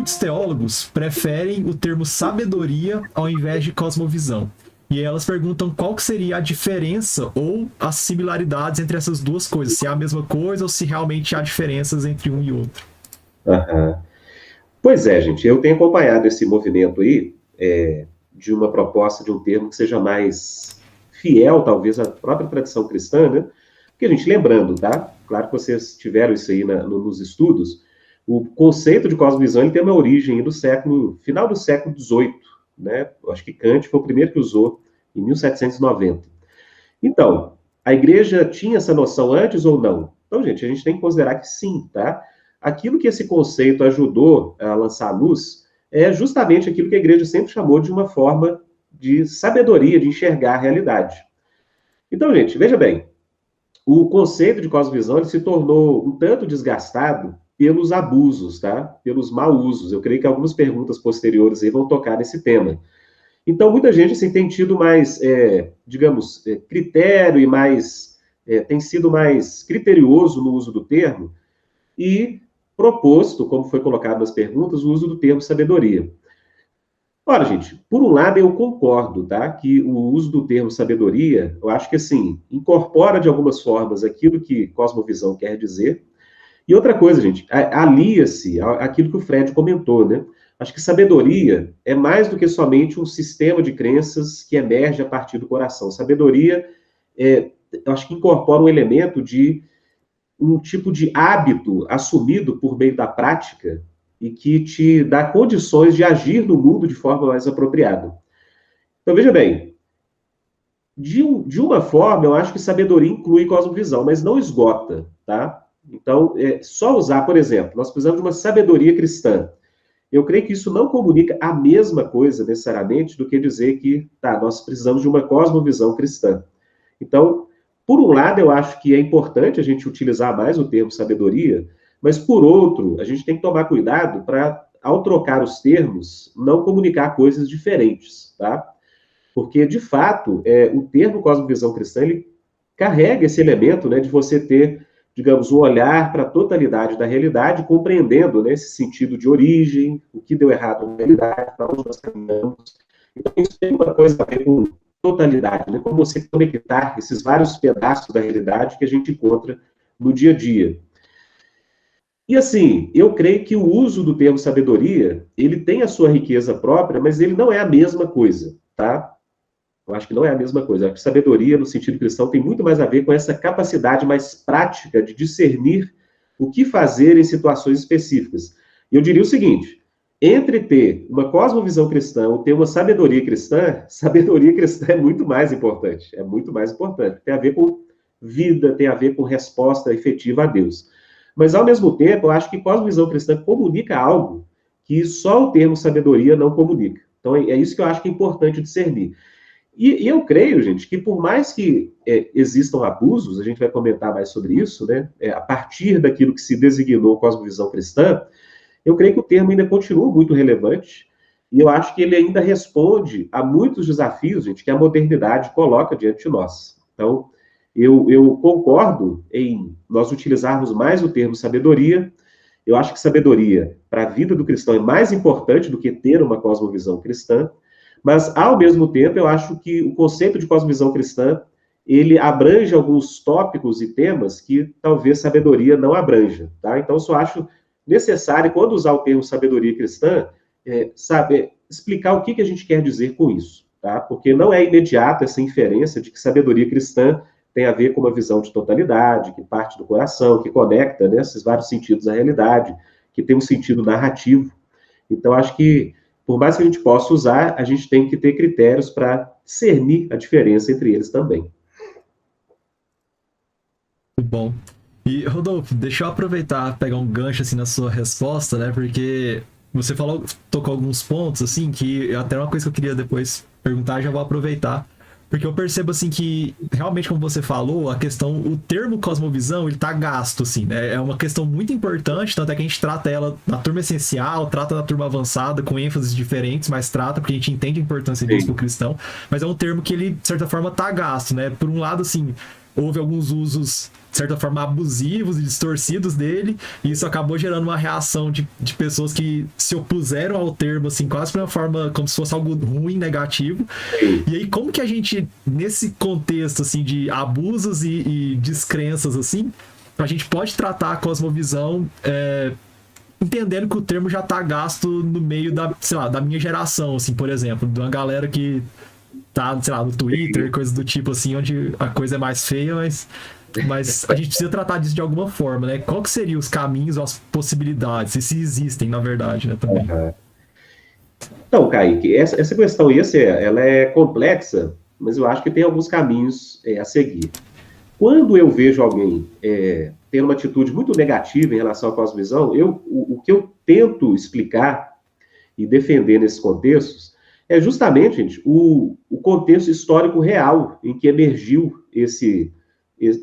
muitos teólogos preferem o termo sabedoria ao invés de cosmovisão. E aí elas perguntam qual que seria a diferença ou as similaridades entre essas duas coisas, se é a mesma coisa ou se realmente há diferenças entre um e outro. Aham. Pois é, gente, eu tenho acompanhado esse movimento aí, de uma proposta de um termo que seja mais fiel, talvez, à própria tradição cristã, né? Porque, gente, lembrando, tá? Claro que vocês tiveram isso aí nos estudos, o conceito de cosmovisão ele tem uma origem do final do século XVIII, né? Eu acho que Kant foi o primeiro que usou, em 1790. Então, a igreja tinha essa noção antes ou não? Então, gente, a gente tem que considerar que sim, tá? Aquilo que esse conceito ajudou a lançar à luz é justamente aquilo que a igreja sempre chamou de uma forma de sabedoria, de enxergar a realidade. Então, gente, veja bem, o conceito de cosmovisão ele se tornou um tanto desgastado pelos abusos, tá? Pelos mau usos. Eu creio que algumas perguntas posteriores aí vão tocar nesse tema. Então, muita gente assim, tem tido mais, digamos, critério e mais, tem sido mais criterioso no uso do termo e proposto, como foi colocado nas perguntas, o uso do termo sabedoria. Ora, gente, por um lado eu concordo, tá? Que o uso do termo sabedoria, eu acho que assim, incorpora de algumas formas aquilo que cosmovisão quer dizer. E outra coisa, gente, alia-se àquilo que o Fred comentou, né? Acho que sabedoria é mais do que somente um sistema de crenças que emerge a partir do coração. Sabedoria, eu acho que incorpora um elemento de um tipo de hábito assumido por meio da prática e que te dá condições de agir no mundo de forma mais apropriada. Então, veja bem, de uma forma, eu acho que sabedoria inclui cosmovisão, mas não esgota, tá? Então, só usar, por exemplo, nós precisamos de uma sabedoria cristã. Eu creio que isso não comunica a mesma coisa, necessariamente, do que dizer que, tá, nós precisamos de uma cosmovisão cristã. Então, por um lado, eu acho que é importante a gente utilizar mais o termo sabedoria, mas por outro, a gente tem que tomar cuidado para, ao trocar os termos, não comunicar coisas diferentes, tá? Porque, de fato, o termo cosmovisão cristã, ele carrega esse elemento, né, de você ter, digamos, um olhar para a totalidade da realidade, compreendendo, né, esse sentido de origem, o que deu errado na realidade, para onde nós caminhamos. Então, isso tem uma coisa a ver com totalidade, né, como você conectar esses vários pedaços da realidade que a gente encontra no dia a dia. E assim, eu creio que o uso do termo sabedoria, ele tem a sua riqueza própria, mas ele não é a mesma coisa, tá? Eu acho que não é a mesma coisa. Eu acho que sabedoria, no sentido cristão, tem muito mais a ver com essa capacidade mais prática de discernir o que fazer em situações específicas. E eu diria o seguinte: entre ter uma cosmovisão cristã ou ter uma sabedoria cristã é muito mais importante. É muito mais importante. Tem a ver com vida, tem a ver com resposta efetiva a Deus. Mas, ao mesmo tempo, eu acho que cosmovisão cristã comunica algo que só o termo sabedoria não comunica. Então, é isso que eu acho que é importante discernir. E eu creio, gente, que por mais que existam abusos, a gente vai comentar mais sobre isso, né? A partir daquilo que se designou cosmovisão cristã, eu creio que o termo ainda continua muito relevante e eu acho que ele ainda responde a muitos desafios, gente, que a modernidade coloca diante de nós. Então, eu concordo em nós utilizarmos mais o termo sabedoria. Eu acho que sabedoria para a vida do cristão é mais importante do que ter uma cosmovisão cristã. Mas, ao mesmo tempo, eu acho que o conceito de cosmovisão cristã, ele abrange alguns tópicos e temas que talvez sabedoria não abranja, tá? Então, eu só acho necessário, quando usar o termo sabedoria cristã, saber explicar o que a gente quer dizer com isso, tá? Porque não é imediata essa inferência de que sabedoria cristã tem a ver com uma visão de totalidade, que parte do coração, que conecta, né, esses vários sentidos à realidade, que tem um sentido narrativo. Então, acho que por mais que a gente possa usar, a gente tem que ter critérios para discernir a diferença entre eles também. Muito bom. E, Rodolfo, deixa eu aproveitar, pegar um gancho assim na sua resposta, né? Porque você falou, tocou alguns pontos, assim, que até uma coisa que eu queria depois perguntar, já vou aproveitar. Porque eu percebo, assim, que realmente, como você falou, a questão, o termo cosmovisão, ele tá gasto, assim, né? É uma questão muito importante, tanto é que a gente trata ela na turma essencial, trata na turma avançada, com ênfases diferentes, mas trata porque a gente entende a importância disso pro Sim. cristão. Mas é um termo que ele, de certa forma, tá gasto, né? Por um lado, assim, houve alguns usos de certa forma, abusivos e distorcidos dele, e isso acabou gerando uma reação de pessoas que se opuseram ao termo, assim, quase de uma forma como se fosse algo ruim, negativo. Sim. E aí, como que a gente, nesse contexto, assim, de abusos e descrenças, assim, a gente pode tratar a cosmovisão entendendo que o termo já tá gasto no meio da, sei lá, da minha geração, assim, por exemplo, de uma galera que tá, sei lá, no Twitter, coisas do tipo assim, onde a coisa é mais feia, mas a gente precisa tratar disso de alguma forma, né? Qual que seriam os caminhos, as possibilidades, e se existem, na verdade, né, também. Aham. Então, Kaique, essa questão aí, assim, ela é complexa, mas eu acho que tem alguns caminhos a seguir. Quando eu vejo alguém tendo uma atitude muito negativa em relação à cosmovisão, o que eu tento explicar e defender nesses contextos é justamente, gente, o contexto histórico real em que emergiu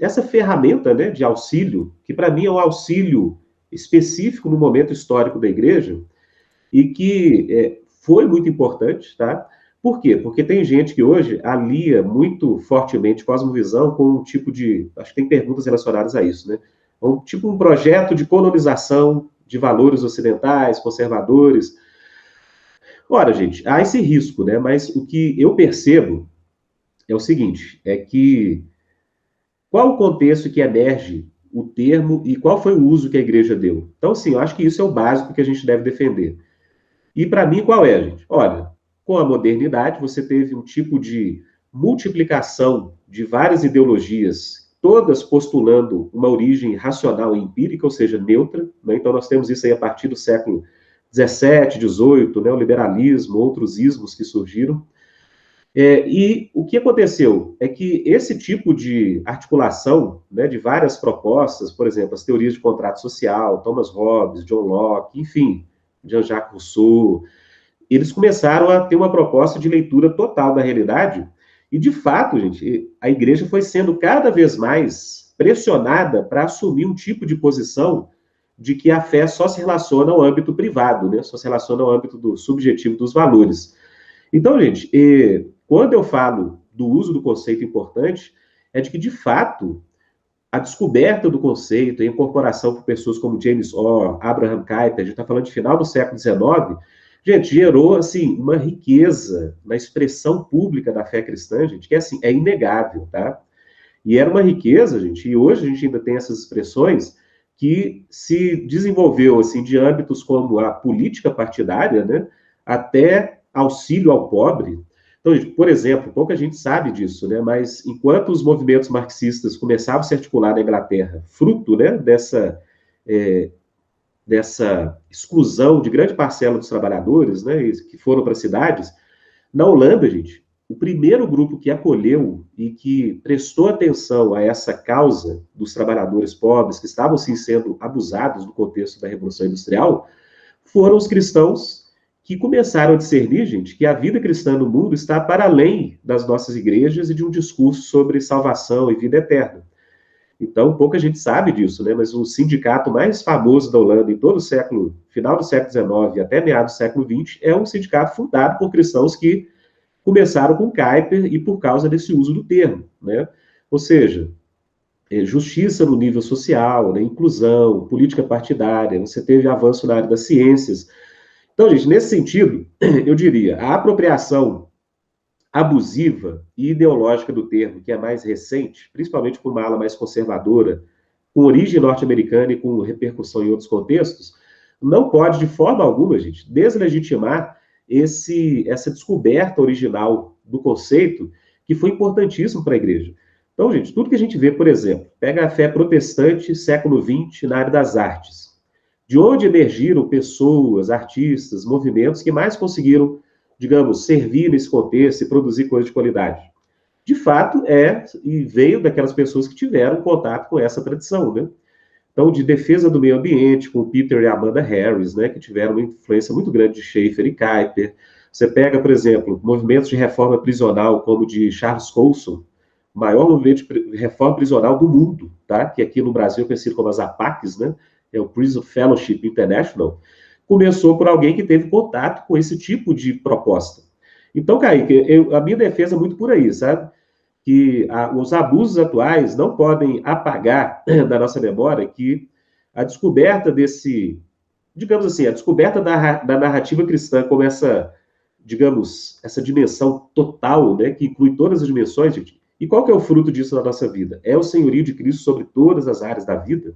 essa ferramenta, né, de auxílio, que para mim é um auxílio específico no momento histórico da igreja e que foi muito importante, tá? Por quê? Porque tem gente que hoje alia muito fortemente cosmovisão com um tipo de. Acho que tem perguntas relacionadas a isso, né? Tipo um projeto de colonização de valores ocidentais, conservadores. Ora, gente, há esse risco, né? Mas o que eu percebo é o seguinte: é que qual o contexto que emerge o termo e qual foi o uso que a igreja deu? Então, sim, eu acho que isso é o básico que a gente deve defender. E para mim, qual é, gente? Olha, com a modernidade, você teve um tipo de multiplicação de várias ideologias, todas postulando uma origem racional e empírica, ou seja, neutra. Né? Então, nós temos isso aí a partir do século XVII, XVIII, né? O liberalismo, outros ismos que surgiram. E o que aconteceu é que esse tipo de articulação, né, de várias propostas, por exemplo, as teorias de contrato social, Thomas Hobbes, John Locke, enfim, Jean-Jacques Rousseau, eles começaram a ter uma proposta de leitura total da realidade, e de fato, gente, a igreja foi sendo cada vez mais pressionada para assumir um tipo de posição de que a fé só se relaciona ao âmbito privado, né? Só se relaciona ao âmbito do subjetivo dos valores. Então, gente, quando eu falo do uso do conceito importante, é de que, de fato, a descoberta do conceito, a incorporação por pessoas como James Orr, Abraham Kuyper, a gente está falando de final do século XIX, gente, gerou, assim, uma riqueza na expressão pública da fé cristã, gente, que, assim, é inegável, tá? E era uma riqueza, gente, e hoje a gente ainda tem essas expressões que se desenvolveu, assim, de âmbitos como a política partidária, né, até auxílio ao pobre. Então, gente, por exemplo, pouca gente sabe disso, né, mas enquanto os movimentos marxistas começavam a se articular na Inglaterra, fruto, né, é, dessa exclusão de grande parcela dos trabalhadores, né, que foram para as cidades, na Holanda, gente, o primeiro grupo que acolheu e que prestou atenção a essa causa dos trabalhadores pobres que estavam sim sendo abusados no contexto da Revolução Industrial foram os cristãos que começaram a discernir, gente, que a vida cristã no mundo está para além das nossas igrejas e de um discurso sobre salvação e vida eterna. Então, pouca gente sabe disso, né? Mas o sindicato mais famoso da Holanda em todo o século, final do século XIX e até meados do século XX, é um sindicato fundado por cristãos que começaram com Kuyper e por causa desse uso do termo, né? Ou seja, justiça no nível social, né? Inclusão, política partidária, você teve avanço na área das ciências. Então, gente, nesse sentido, eu diria, a apropriação abusiva e ideológica do termo, que é mais recente, principalmente por uma ala mais conservadora, com origem norte-americana e com repercussão em outros contextos, não pode, de forma alguma, gente, deslegitimar essa descoberta original do conceito que foi importantíssimo para a igreja. Então, gente, tudo que a gente vê, por exemplo, pega a fé protestante século XX na área das artes. De onde emergiram pessoas, artistas, movimentos que mais conseguiram, digamos, servir nesse contexto e produzir coisas de qualidade? De fato, e veio daquelas pessoas que tiveram contato com essa tradição, né? Então, de defesa do meio ambiente, com o Peter e a Amanda Harris, né, que tiveram uma influência muito grande de Schaeffer e Kuyper. Você pega, por exemplo, movimentos de reforma prisional, como o de Charles Colson, o maior movimento de reforma prisional do mundo, tá? Que aqui no Brasil é conhecido como as APACs, né? É o Prison Fellowship International, começou por alguém que teve contato com esse tipo de proposta. Então, Kaique, a minha defesa é muito por aí, sabe? que os abusos atuais não podem apagar da nossa memória que a descoberta desse, digamos assim, a descoberta da narrativa cristã como essa, digamos, essa dimensão total, né, que inclui todas as dimensões, gente. E qual que é o fruto disso na nossa vida? É o senhorio de Cristo sobre todas as áreas da vida.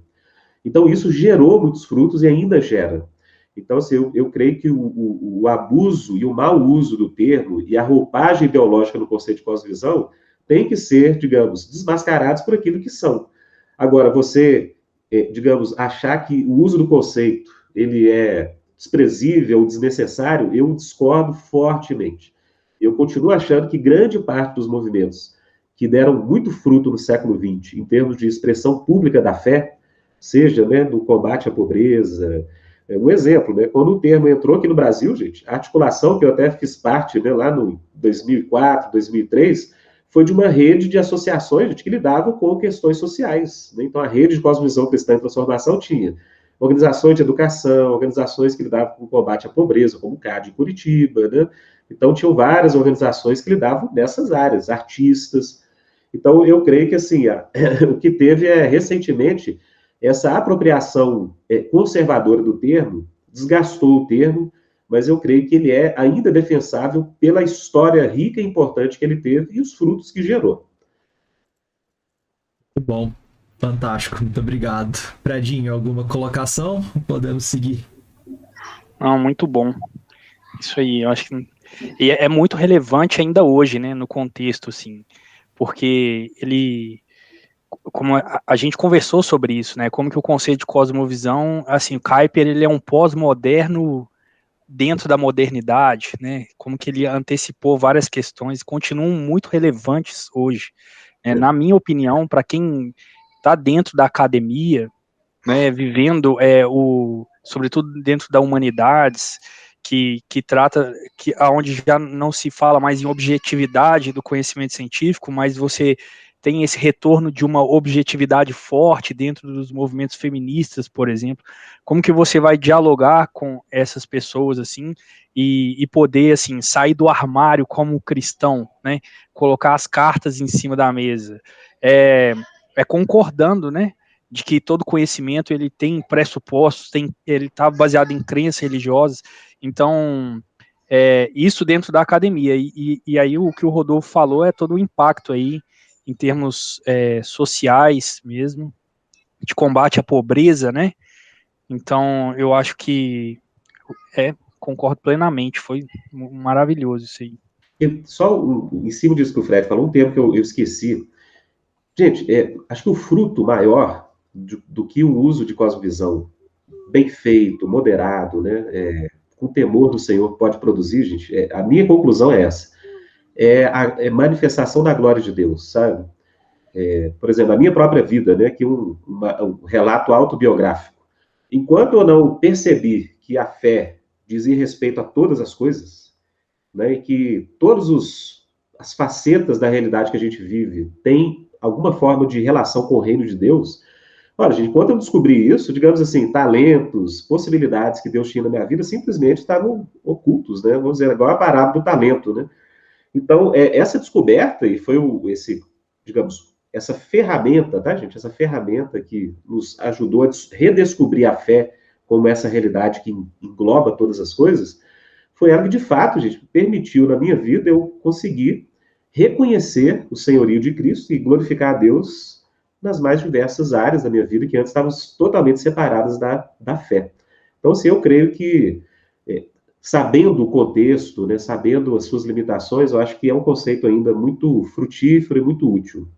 Então, isso gerou muitos frutos e ainda gera. Então, assim, eu creio que o abuso e o mau uso do termo e a roupagem ideológica no conceito de cosmovisão tem que ser, digamos, desmascarados por aquilo que são. Agora, você, digamos, achar que o uso do conceito ele é desprezível, desnecessário, eu discordo fortemente. Eu continuo achando que grande parte dos movimentos que deram muito fruto no século XX, em termos de expressão pública da fé, seja, né, no combate à pobreza. Um exemplo, né, quando o termo entrou aqui no Brasil, gente, a articulação que eu até fiz parte, né, lá no 2004, 2003, foi de uma rede de associações, gente, que lidavam com questões sociais. Né? Então, a rede de Cosmovisão Cristã e Transformação tinha organizações de educação, organizações que lidavam com o combate à pobreza, como o CAD em Curitiba, né? Então, tinham várias organizações que lidavam nessas áreas, artistas. Então, eu creio que, assim, o que teve recentemente, essa apropriação conservadora do termo desgastou o termo, mas eu creio que ele é ainda defensável pela história rica e importante que ele teve e os frutos que gerou. Muito bom. Fantástico. Muito obrigado. Fredinho, alguma colocação? Podemos seguir. Não, muito bom. Isso aí, eu acho que e é muito relevante ainda hoje, né, no contexto, assim, porque ele, como a gente conversou sobre isso, né, como que o conceito de cosmovisão, assim, o Kuyper, ele é um pós-moderno dentro da modernidade, né, como que ele antecipou várias questões, continuam muito relevantes hoje, né, na minha opinião, para quem está dentro da academia, né, vivendo sobretudo dentro da humanidades, que trata, aonde já não se fala mais em objetividade do conhecimento científico, mas você tem esse retorno de uma objetividade forte dentro dos movimentos feministas, por exemplo. Como que você vai dialogar com essas pessoas assim e poder assim sair do armário como cristão, né? Colocar as cartas em cima da mesa, concordando, né? De que todo conhecimento ele tem pressupostos, ele está baseado em crenças religiosas. Então, isso dentro da academia. E aí o que o Rodolfo falou é todo o impacto aí em termos sociais mesmo, de combate à pobreza, né? Então, eu acho que concordo plenamente, foi maravilhoso isso aí. E só em cima disso que o Fred falou, um termo que eu esqueci. Gente, acho que o fruto maior do que o uso de cosmovisão bem feito, moderado, né, com temor do Senhor pode produzir, gente, a minha conclusão é essa. É a manifestação da glória de Deus, sabe? Por exemplo, a minha própria vida, né, que um relato autobiográfico. Enquanto eu não percebi que a fé dizia respeito a todas as coisas, né, e que as facetas da realidade que a gente vive têm alguma forma de relação com o reino de Deus, olha, gente, quando eu descobri isso, digamos assim, talentos, possibilidades que Deus tinha na minha vida simplesmente estavam ocultos, né? Vamos dizer, igual a parábola do talento, né? Então, essa descoberta, e foi digamos, essa ferramenta, tá, gente? Essa ferramenta que nos ajudou a redescobrir a fé como essa realidade que engloba todas as coisas, foi algo que, de fato, gente, permitiu na minha vida eu conseguir reconhecer o senhorio de Cristo e glorificar a Deus nas mais diversas áreas da minha vida que antes estavam totalmente separadas da fé. Então, assim, eu creio que, sabendo o contexto, né, sabendo as suas limitações, eu acho que é um conceito ainda muito frutífero e muito útil.